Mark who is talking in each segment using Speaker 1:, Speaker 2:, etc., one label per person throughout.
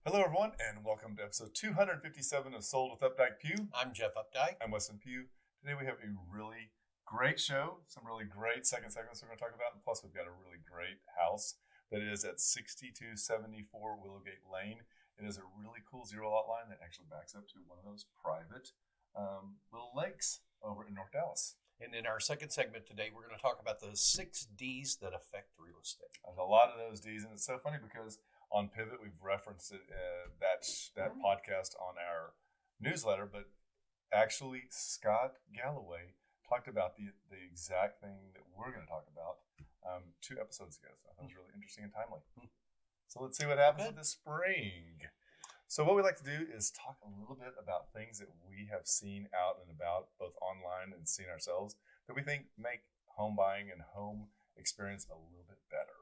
Speaker 1: Hello, everyone, and welcome to episode 257 of Sold with Updike Pugh.
Speaker 2: I'm Jeff Updike.
Speaker 1: I'm Weston Pugh. Today we have a really great show, some really great second segments we're going to talk about, and plus we've got a really great house that is at 6274 Willowgate Lane. It is a really cool zero lot line that actually backs up to one of those private little lakes over in North Dallas.
Speaker 2: And in our second segment today, we're going to talk about the 6 Ds that affect real estate.
Speaker 1: There's a lot of those Ds, and it's so funny because on Pivot, we've referenced it, that podcast on our newsletter, but actually Scott Galloway talked about the exact thing that we're going to talk about 2 episodes ago. So I thought it was really interesting and timely. So let's see what happens with the spring. So what we like to do is talk a little bit about things that we have seen out and about, both online and seen ourselves, that we think make home buying and home experience a little bit better.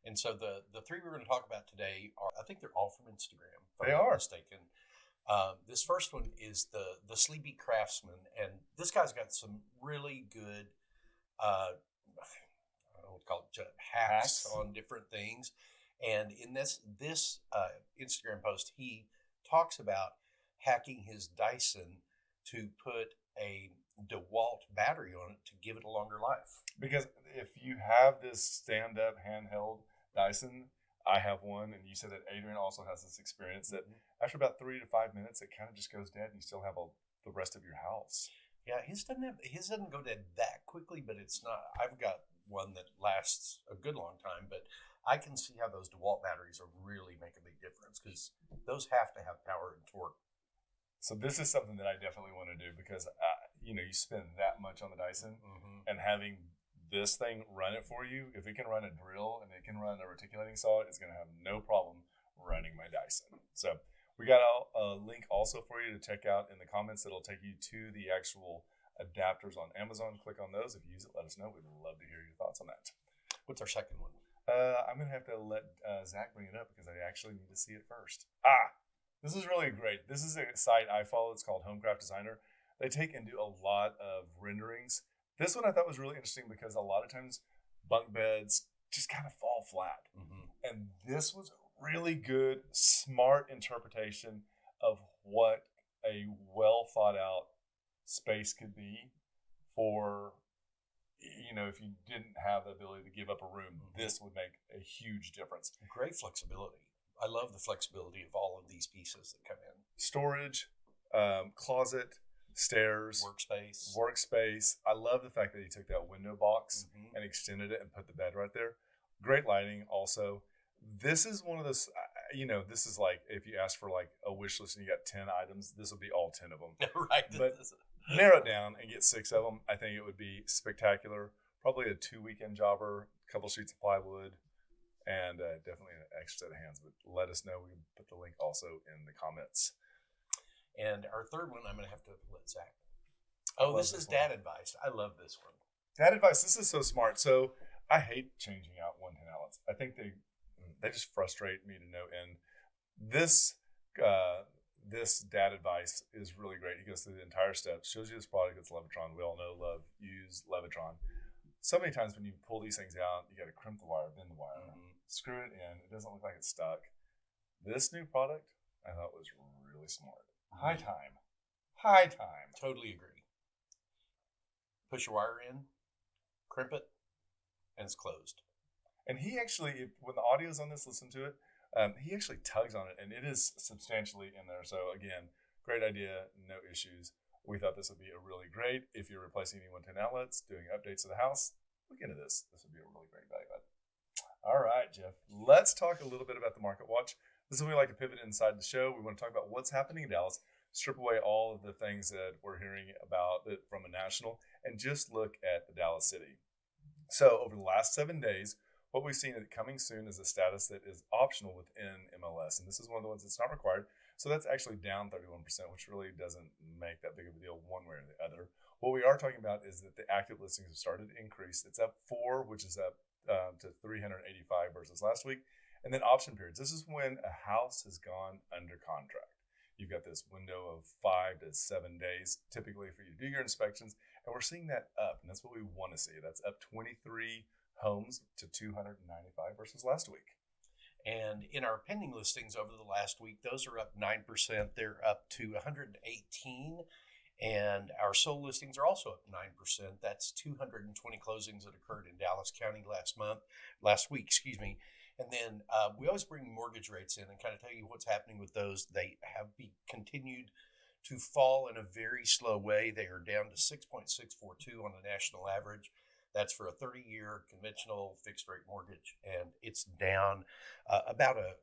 Speaker 2: And so the 3 we're going to talk about today are, I think they're all from Instagram, if
Speaker 1: They
Speaker 2: I'm
Speaker 1: are.
Speaker 2: not mistaken. This first one is the Sleepy Craftsman, and this guy's got some really good, I don't know what to call it, hacks on different things. And in this Instagram post, he talks about hacking his Dyson to put a DeWalt battery on it to give it a longer life.
Speaker 1: Because if you have this stand-up handheld Dyson, I have one, and you said that Adrian also has this experience that after about 3 to 5 minutes, it kind of just goes dead, and you still have the rest of your house.
Speaker 2: Yeah, his doesn't go dead that quickly, but it's not. I've got one that lasts a good long time, but I can see how those DeWalt batteries are really make a big difference because those have to have power and torque.
Speaker 1: So this is something that I definitely want to do because you spend that much on the Dyson, and having this thing run it for you, if it can run a drill and it can run a reticulating saw, it's going to have no problem running my Dyson. So we got a link also for you to check out in the comments that'll take you to the actual adapters on Amazon. Click on those. If you use it, let us know. We'd love to hear your thoughts on that.
Speaker 2: What's our second one?
Speaker 1: I'm going to have to let Zach bring it up because I actually need to see it first. This is really great. This is a site I follow. It's called Homecraft Designer. They take and do a lot of renderings. This one I thought was really interesting because a lot of times bunk beds just kind of fall flat. And this was a really good, smart interpretation of what a well thought out space could be for, if you didn't have the ability to give up a room, this would make a huge difference.
Speaker 2: Great flexibility. I love the flexibility of all of these pieces that come in.
Speaker 1: Storage, closet, stairs, workspace. I love the fact that he took that window box and extended it and put the bed right there. Great lighting also. This is one of those, this is like if you ask for like a wish list and you got 10 items, this will be all 10 of them.
Speaker 2: Right.
Speaker 1: But narrow it down and get 6 of them. I think it would be spectacular. Probably a 2-weekend jobber, a couple sheets of plywood, and definitely an extra set of hands. But let us know. We can put the link also in the comments.
Speaker 2: And our third one, I'm going to have to let Zach. Oh, this is dad advice. I love this one.
Speaker 1: Dad advice. This is so smart. So I hate changing out 110 outlets. I think they just frustrate me to no end. This dad advice is really great. He goes through the entire steps, shows you this product. It's Levitron. We all know, use Levitron. So many times when you pull these things out, you got to crimp the wire, bend the wire, screw it in. It doesn't look like it's stuck. This new product I thought was really smart. High time.
Speaker 2: Totally agree. Push your wire in, crimp it, and it's closed.
Speaker 1: And he actually, when the audio's on this, listen to it. He actually tugs on it, and it is substantially in there. So again, great idea, no issues. We thought this would be a really great. If you're replacing any 110 outlets, doing updates to the house, look into this. This would be a really great value add. All right, Jeff, let's talk a little bit about the Market Watch. This is when we like to pivot inside the show. We want to talk about what's happening in Dallas, strip away all of the things that we're hearing about from a national, and just look at the Dallas city. So over the last 7 days, what we've seen coming soon is a status that is optional within MLS. And this is one of the ones that's not required. So that's actually down 31%, which really doesn't make that big of a deal one way or the other. What we are talking about is that the active listings have started to increase. It's up 4, which is up to 385 versus last week. And then option periods. This is when a house has gone under contract. You've got this window of 5 to 7 days, typically for you to do your inspections. And we're seeing that up, and that's what we want to see. That's up 23 homes to 295 versus last week.
Speaker 2: And in our pending listings over the last week, those are up 9%. They're up to 118. And our sold listings are also up 9%. That's 220 closings that occurred in Dallas County last week, excuse me. And then we always bring mortgage rates in and kind of tell you what's happening with those. They have continued to fall in a very slow way. They are down to 6.642 on the national average. That's for a 30-year conventional fixed rate mortgage, and it's down about a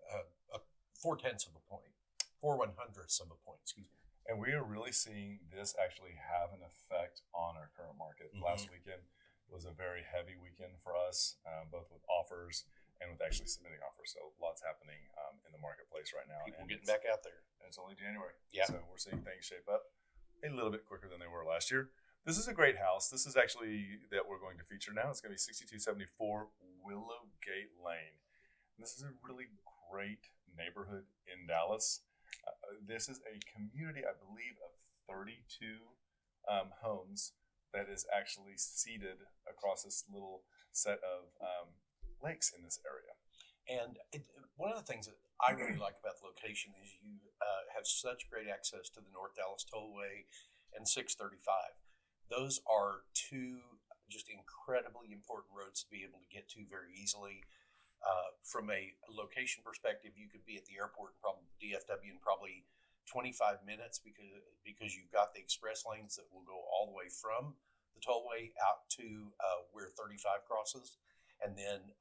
Speaker 2: 0.4 of a point, 0.04 of a point, excuse me.
Speaker 1: And we are really seeing this actually have an effect on our current market. Mm-hmm. Last weekend was a very heavy weekend for us, both with offers and with actually submitting offers. So lots happening in the marketplace right now.
Speaker 2: People getting back out there.
Speaker 1: And it's only January.
Speaker 2: Yeah.
Speaker 1: So we're seeing things shape up a little bit quicker than they were last year. This is a great house. This is actually that we're going to feature now. It's going to be 6274 Willowgate Lane. And this is a really great neighborhood in Dallas. This is a community, I believe, of 32 homes that is actually seated across this little set of lakes in this area.
Speaker 2: And one of the things that I really like about the location is you have such great access to the North Dallas Tollway and 635. Those are two just incredibly important roads to be able to get to very easily. From a location perspective, you could be at the airport and probably DFW in probably 25 minutes because you've got the express lanes that will go all the way from the tollway out to where 35 crosses, and then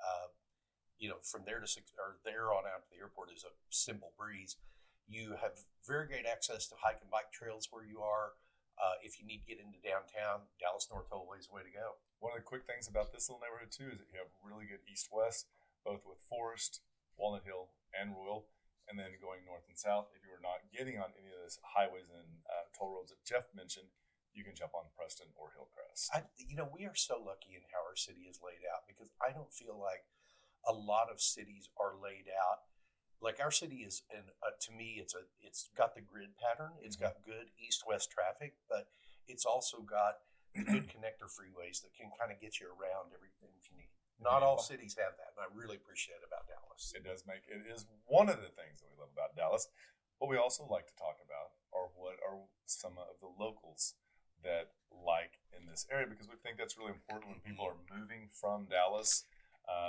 Speaker 2: from there there on out to the airport is a simple breeze. You have very great access to hike and bike trails where you are. If you need to get into downtown, Dallas North Tollway is the way to go.
Speaker 1: One of the quick things about this little neighborhood too is that you have really good east-west, both with Forest, Walnut Hill, and Royal, and then going north and south. If you are not getting on any of those highways and toll roads that Jeff mentioned, you can jump on Preston or Hillcrest.
Speaker 2: We are so lucky in how our city is laid out, because I don't feel like a lot of cities are laid out. Like our city is, and to me, it's got the grid pattern. It's got good east-west traffic, but it's also got the good connector freeways that can kind of get you around everything if you need. Not all cities have that, and I really appreciate it about Dallas.
Speaker 1: It is one of the things that we love about Dallas. What we also like to talk about are what are some of the locals that like in this area, because we think that's really important when people are moving from Dallas.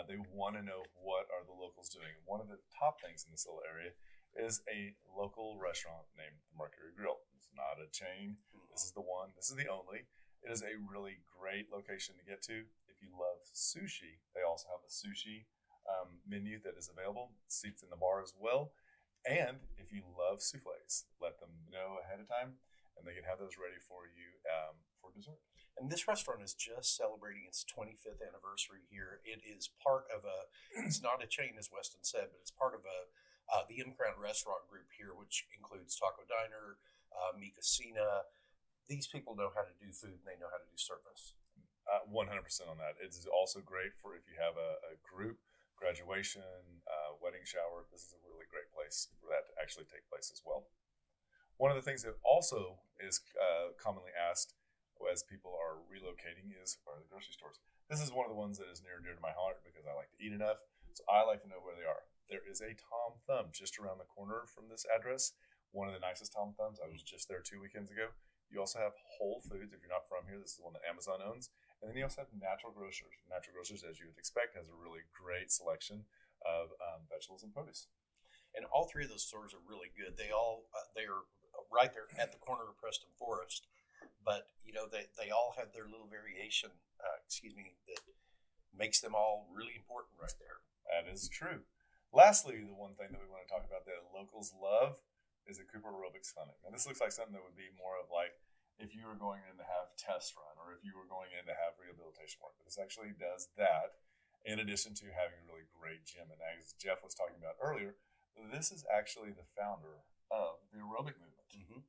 Speaker 1: They want to know what are the locals doing. One of the top things in this little area is a local restaurant named the Mercury Grill. It's not a chain. This is the one. This is the only. It is a really great location to get to. If you love sushi, they also have a sushi menu that is available. Seats in the bar as well. And if you love souffles, let them know ahead of time, and they can have those ready for you for dessert.
Speaker 2: And this restaurant is just celebrating its 25th anniversary here. It is part of it's not a chain, as Weston said, but it's part of the M Crown restaurant group here, which includes Taco Diner, Mi Cocina. These people know how to do food, and they know how to do service.
Speaker 1: 100% on that. It's also great for if you have a group, graduation, wedding shower. This is a really great place for that to actually take place as well. One of the things that also is commonly asked as people are relocating is, where are the grocery stores? This is one of the ones that is near and dear to my heart because I like to eat enough. So I like to know where they are. There is a Tom Thumb just around the corner from this address. One of the nicest Tom Thumbs. I was just there 2 weekends ago. You also have Whole Foods. If you're not from here, this is the one that Amazon owns. And then you also have Natural Grocers. Natural Grocers, as you would expect, has a really great selection of vegetables and produce.
Speaker 2: And all three of those stores are really good. They are right there at the corner of Preston Forest. But, they all have their little variation, that makes them all really important right there.
Speaker 1: That is true. Lastly, the one thing that we want to talk about that locals love is a Cooper Aerobics Clinic. Now, this looks like something that would be more of like if you were going in to have test run or if you were going in to have rehabilitation work. But this actually does that in addition to having a really great gym. And as Jeff was talking about earlier, this is actually the founder of the aerobic movement.
Speaker 2: Mm-hmm.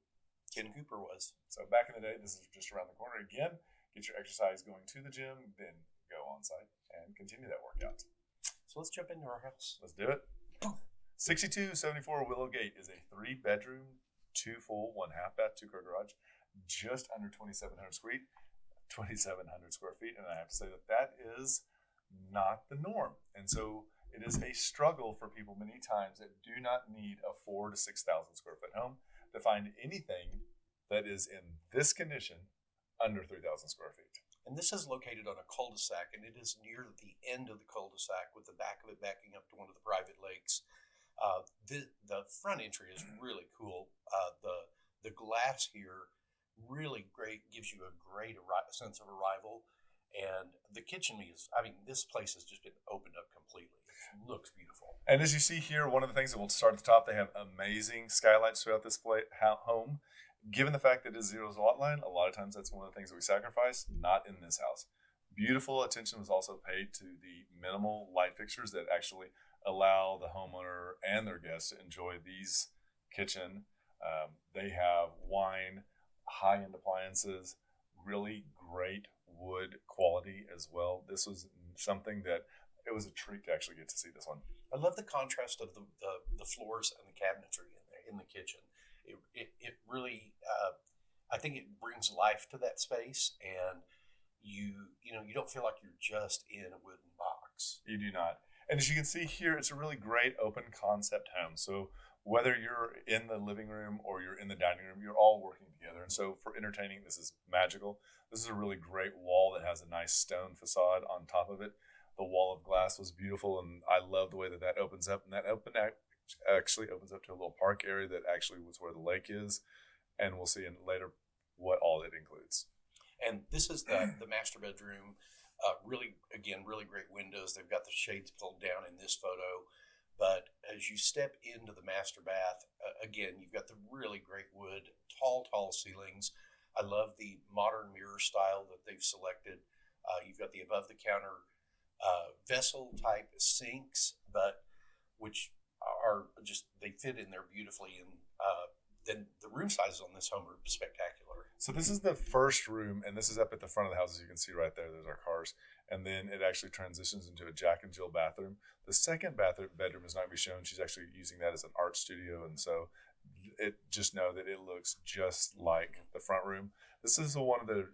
Speaker 2: Ken Cooper was.
Speaker 1: So back in the day, this is just around the corner. Again, get your exercise going to the gym, then go on site and continue that workout.
Speaker 2: So let's jump into our house.
Speaker 1: Let's do it. 6274 Willowgate is a 3-bedroom, 2 full, 1 half bath, 2-car garage, just under 2,700 square feet. And I have to say that is not the norm. And so It is a struggle for people many times that do not need a 4,000 to 6,000 square foot home to find anything that is in this condition under 3,000 square feet.
Speaker 2: And this is located on a cul-de-sac, and it is near the end of the cul-de-sac with the back of it backing up to one of the private lakes. The front entry is really cool. The glass here really great, gives you a great sense of arrival. And the kitchen this place has just been opened up completely. It looks beautiful.
Speaker 1: And as you see here, one of the things that we'll start at the top, they have amazing skylights throughout this home. Given the fact that it is zero lot line, a lot of times that's one of the things that we sacrifice, not in this house. Beautiful attention was also paid to the minimal light fixtures that actually allow the homeowner and their guests to enjoy these kitchen. They have wine, high-end appliances, really great wood quality as well. This was something that it was a treat to actually get to see this one.
Speaker 2: I love the contrast of the floors and the cabinetry in the kitchen. It really, I think it brings life to that space, and you don't feel like you're just in a wooden box.
Speaker 1: You do not. And as you can see here, it's a really great open concept home. So whether you're in the living room or you're in the dining room, you're all working together. And so for entertaining, this is magical. This is a really great wall that has a nice stone facade on top of it. The wall of glass was beautiful, and I love the way that opens up. And that actually opens up to a little park area that actually was where the lake is. And we'll see in later what all it includes.
Speaker 2: And this is the master bedroom. Really great windows. They've got the shades pulled down in this photo. But as you step into the master bath, again, you've got the really great wood, tall ceilings. I love the modern mirror style that they've selected. You've got the above-the-counter vessel type sinks, but which are just, they fit in there beautifully. And then the room sizes on this home are spectacular.
Speaker 1: So this is the first room, and this is up at the front of the house, as you can see right there. There's our cars. And then it actually transitions into a Jack and Jill bathroom. The second bedroom is not going to be shown. She's actually using that as an art studio. And so just know that it looks just like the front room. This is one of the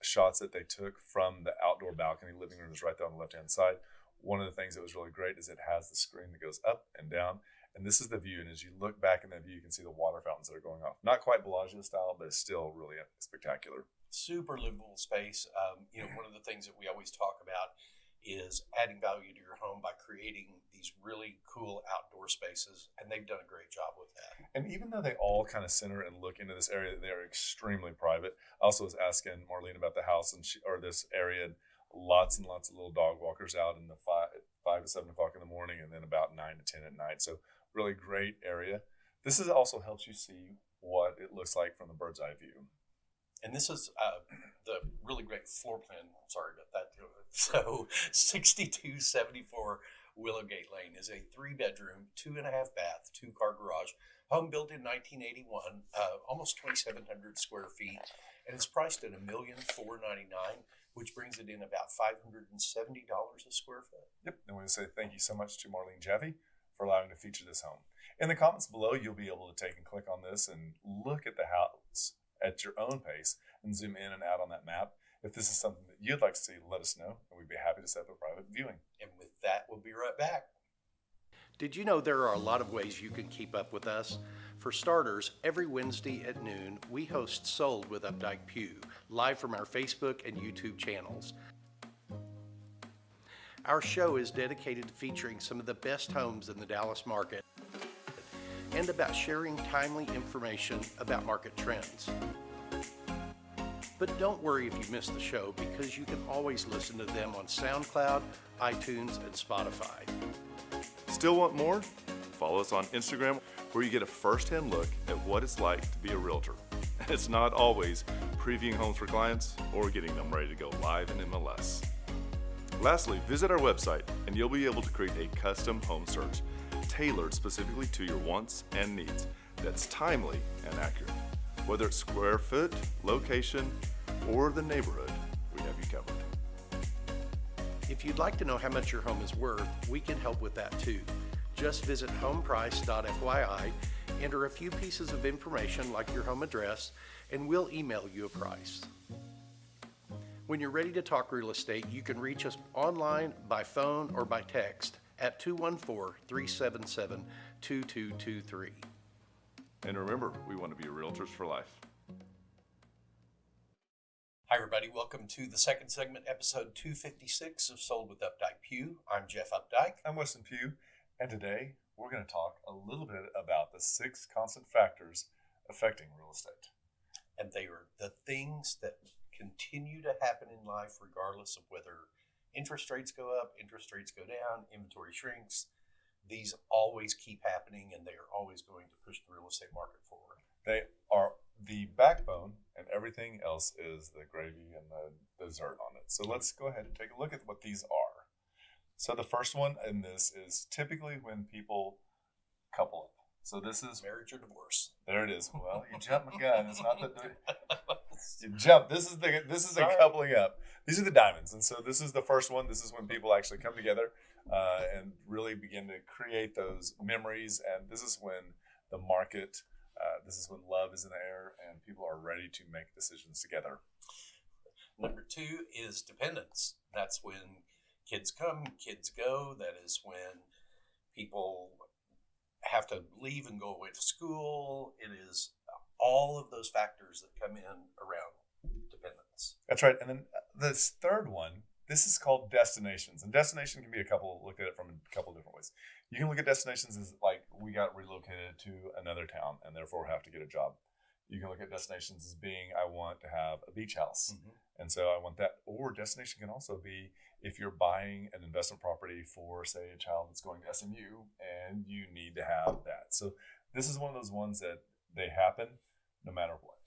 Speaker 1: shots that they took from the outdoor balcony. Living room is right there on the left-hand side. One of the things that was really great is it has the screen that goes up and down. And this is the view. And as you look back in that view, you can see the water fountains that are going off. Not quite Bellagio style, but it's still really spectacular.
Speaker 2: Super livable space. One of the things that we always talk about is adding value to your home by creating these really cool outdoor spaces. And they've done a great job with that.
Speaker 1: And even though they all kind of center and look into this area, they are extremely private. I also was asking Marlene about the house or this area, and lots and lots of little dog walkers out in the 5 to 7 o'clock in the morning, and then about 9 to 10 at night. So really great area. This also helps you see what it looks like from the bird's eye view.
Speaker 2: And this is the really great floor plan. Sorry about that. So 6274 Willowgate Lane is a 3-bedroom, 2.5 bath, 2-car garage. Home built in 1981, almost 2,700 square feet. And it's priced at $1,499,000, which brings it in about $570 a square foot.
Speaker 1: Yep. I want to say thank you so much to Marlene Jaffe for allowing to feature this home. In the comments below, you'll be able to take and click on this and look at the house at your own pace and zoom in and out on that map. If this is something that you'd like to see, let us know, and we'd be happy to set up a private viewing.
Speaker 2: And with that, we'll be right back.
Speaker 3: Did you know there are a lot of ways you can keep up with us? For starters, every Wednesday at noon, we host Sold with Updike Pugh, live from our Facebook and YouTube channels. Our show is dedicated to featuring some of the best homes in the Dallas market and about sharing timely information about market trends. But don't worry if you missed the show, because you can always listen to them on SoundCloud, iTunes, and Spotify.
Speaker 1: Still want more? Follow us on Instagram, where you get a first-hand look at what it's like to be a realtor. It's not always previewing homes for clients or getting them ready to go live in MLS. Lastly, visit our website and you'll be able to create a custom home search tailored specifically to your wants and needs that's timely and accurate. Whether it's square foot, location, or the neighborhood, we have you covered.
Speaker 3: If you'd like to know how much your home is worth, we can help with that too. Just visit homeprice.fyi, enter a few pieces of information like your home address, and we'll email you a price. When you're ready to talk real estate, you can reach us online, by phone, or by text at 214-377-2223.
Speaker 1: And remember, we want to be realtors for life.
Speaker 2: Hi, everybody. Welcome to the second segment, episode 256 of Sold with Updike Pugh. I'm Jeff Updike.
Speaker 1: I'm Weston Pugh, and today we're going to talk a little bit about the 6 constant factors affecting real estate.
Speaker 2: And they are the things that continue to happen in life regardless of whether interest rates go up, interest rates go down, inventory shrinks. These always keep happening, and they are always going to push the real estate market forward.
Speaker 1: They are the backbone, and everything else is the gravy and the dessert on it. So let's go ahead and take a look at what these are. So the first one in this is typically when people couple up. So this is
Speaker 2: marriage or divorce.
Speaker 1: There it is. Well, you jumped the gun. It's not the you jump. This is the coupling up. These are the diamonds, and so this is the first one. This is when people actually come together and really begin to create those memories. And this is when the market. This is when love is in the air and people are ready to make decisions together.
Speaker 2: Number 2 is dependence. That's when kids come, kids go. That is when people have to leave and go away to school. It is all of those factors that come in around dependence.
Speaker 1: That's right. And then this third one, this is called destinations. And destination can be look at it from a couple different ways. You can look at destinations as like we got relocated to another town and therefore have to get a job. You can look at destinations as being I want to have a beach house. And so I want that. Or destination can also be if you're buying an investment property for, say, a child that's going to SMU and you need to have that. So this is one of those ones that they happen no matter what.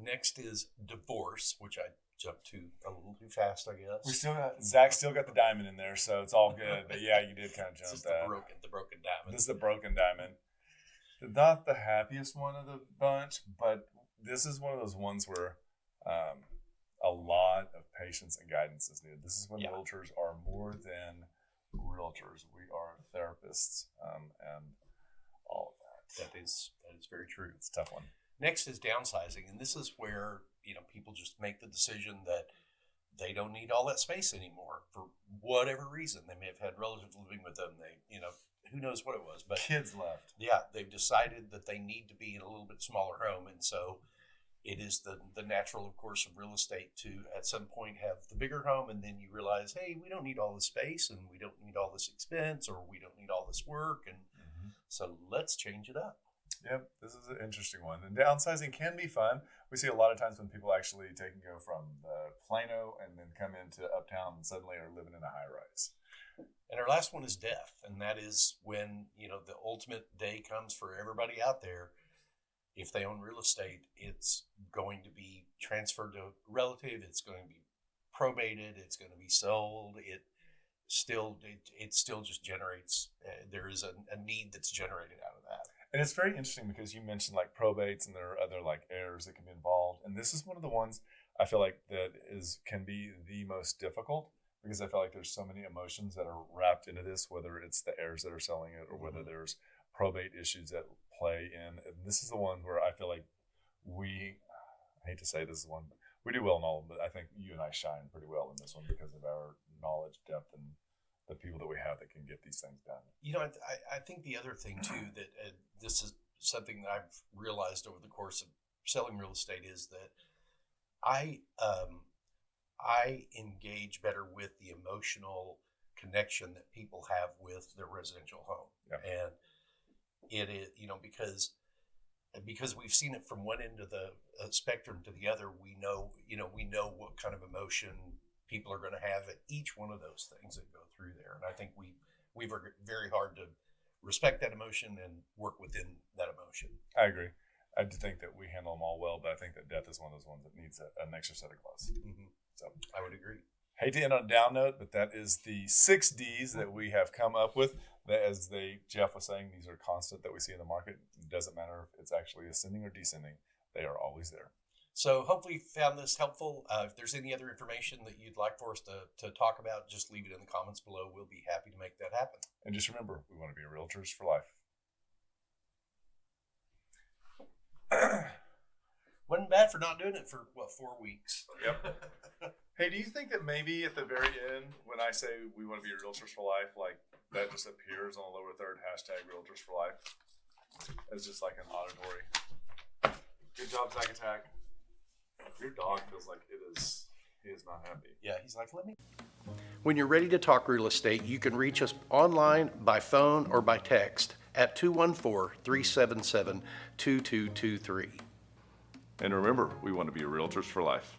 Speaker 2: Next is divorce, which I jumped to a little too fast, I guess.
Speaker 1: Zach still got the diamond in there, so it's all good. But yeah, you did kind of jump
Speaker 2: this is
Speaker 1: that.
Speaker 2: the broken diamond.
Speaker 1: This is the broken diamond. Not the happiest one of the bunch, but this is one of those ones where a lot of patience and guidance is needed. This is when realtors are more than realtors. We are therapists and all of that.
Speaker 2: That is very true.
Speaker 1: It's a tough one.
Speaker 2: Next is downsizing, and this is where people just make the decision that they don't need all that space anymore for whatever reason. They may have had relatives living with them. They, who knows what it was, but
Speaker 1: kids left.
Speaker 2: Yeah, they've decided that they need to be in a little bit smaller home, and so it is the natural, of course, of real estate to at some point have the bigger home, and then you realize, hey, we don't need all this space, and we don't need all this expense, or we don't need all this work, and so let's change it up.
Speaker 1: Yep, this is an interesting one. And downsizing can be fun. We see a lot of times when people actually take and go from the Plano and then come into Uptown and suddenly are living in a high rise.
Speaker 2: And our last one is death, and that is when the ultimate day comes for everybody out there. If they own real estate, it's going to be transferred to a relative. It's going to be probated. It's going to be sold. It still just generates. There is a need that's generated out of that.
Speaker 1: And it's very interesting because you mentioned like probates and there are other like heirs that can be involved. And this is one of the ones I feel like that can be the most difficult because I feel like there's so many emotions that are wrapped into this, whether it's the heirs that are selling it or whether there's probate issues that play in. And this is the one where I feel like I hate to say this is one, we do well in all of them, but I think you and I shine pretty well in this one because of our knowledge, depth, and the people that we have that can get these things done.
Speaker 2: I think the other thing too that this is something that I've realized over the course of selling real estate is that I engage better with the emotional connection that people have with their residential home, and it is because we've seen it from one end of the spectrum to the other. We know what kind of emotion people are going to have at each one of those things that go through there. And I think we work very hard to respect that emotion and work within that emotion.
Speaker 1: I agree. I do think that we handle them all well, but I think that death is one of those ones that needs an extra set of gloves. So
Speaker 2: I would agree.
Speaker 1: Hate to end on a down note, but that is the 6 Ds that we have come up with. That Jeff was saying, these are constant that we see in the market. It doesn't matter if it's actually ascending or descending. They are always there.
Speaker 2: So hopefully you found this helpful. If there's any other information that you'd like for us to talk about, just leave it in the comments below. We'll be happy to make that happen.
Speaker 1: And just remember, we want to be realtors for life.
Speaker 2: Wasn't bad for not doing it for, 4 weeks.
Speaker 1: Yep. Hey, do you think that maybe at the very end, when I say we want to be realtors for life, like that just appears on the lower third, hashtag realtors for life? It's just like an auditory. Good job, Zack Attack. Your dog feels like he is not happy.
Speaker 2: Yeah, he's like, let me.
Speaker 3: When you're ready to talk real estate, you can reach us online, by phone, or by text at 214-377-2223.
Speaker 1: And remember, we want to be realtors for life.